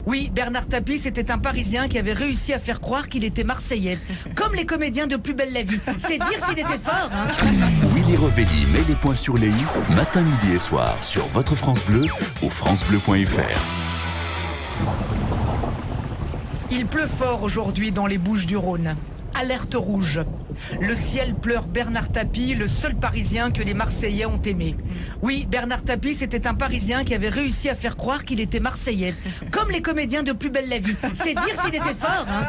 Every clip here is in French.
Oui, Bernard Tapie, c'était un Parisien qui avait réussi à faire croire qu'il était Marseillais. Comme les comédiens de Plus belle la vie. C'est dire s'il était fort, hein. Willy Revelli met les points sur les i, matin, midi et soir sur votre France Bleu ou francebleu.fr. Il pleut fort aujourd'hui dans les Bouches-du-Rhône. Alerte rouge. Le ciel pleure Bernard Tapie, le seul Parisien que les Marseillais ont aimé. Oui, Bernard Tapie, c'était un Parisien qui avait réussi à faire croire qu'il était Marseillais. Comme les comédiens de Plus belle la vie. C'est dire s'il était fort, hein.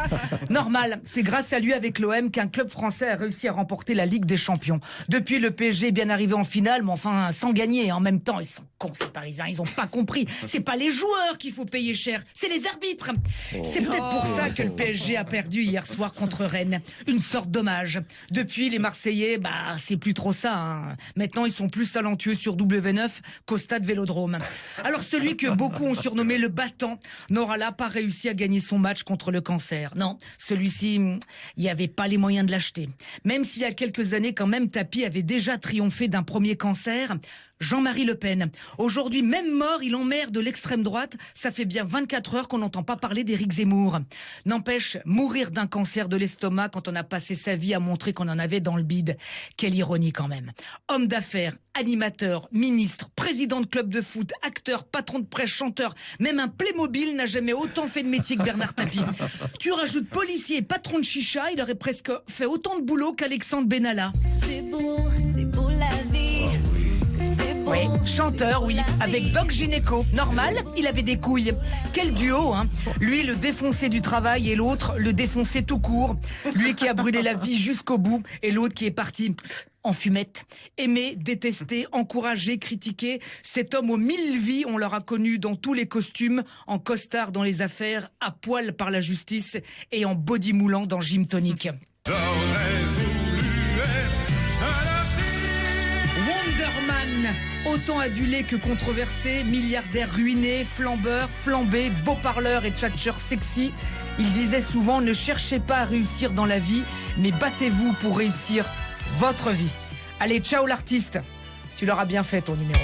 Normal, c'est grâce à lui avec l'OM qu'un club français a réussi à remporter la Ligue des Champions. Depuis, le PSG est bien arrivé en finale, mais enfin, sans gagner. En même temps, ils sont cons, ces Parisiens. Ils ont pas compris. C'est pas les joueurs qu'il faut payer cher, c'est les arbitres. C'est peut-être pour ça que le PSG a perdu hier soir contre Rennes. Une sorte d'hommage. Depuis, les Marseillais, c'est plus trop ça, hein. Maintenant, ils sont plus talentueux sur W9 qu'au stade Vélodrome. Alors, celui que beaucoup ont surnommé le battant n'aura là pas réussi à gagner son match contre le cancer. Non, celui-ci, il n'y avait pas les moyens de l'acheter. Même s'il y a quelques années, quand même, Tapie avait déjà triomphé d'un premier cancer. Jean-Marie Le Pen. Aujourd'hui, même mort, il emmerde l'extrême droite. Ça fait bien 24 heures qu'on n'entend pas parler d'Éric Zemmour. N'empêche, mourir d'un cancer de l'estomac quand on a passé sa vie à montrer qu'on en avait dans le bide. Quelle ironie quand même. Homme d'affaires, animateur, ministre, président de club de foot, acteur, patron de presse, chanteur, même un Playmobil n'a jamais autant fait de métier que Bernard Tapie. Tu rajoutes policier, patron de chicha, il aurait presque fait autant de boulot qu'Alexandre Benalla. C'est beau la vie. Oui, chanteur, oui, avec Doc Gynéco. Normal, il avait des couilles. Quel duo, hein. Lui, le défoncé du travail et l'autre, le défoncé tout court. Lui qui a brûlé la vie jusqu'au bout et l'autre qui est parti en fumette. Aimé, détesté, encouragé, critiqué. Cet homme aux 1000 vies, on l'aura connu dans tous les costumes, en costard dans les affaires, à poil par la justice et en body moulant dans Gym Tonic. Wonderman, autant adulé que controversé, milliardaire ruiné, flambeur, flambé, beau parleur et tchatcheur sexy. Il disait souvent, ne cherchez pas à réussir dans la vie, mais battez-vous pour réussir votre vie. Allez, ciao l'artiste, tu l'auras bien fait ton numéro.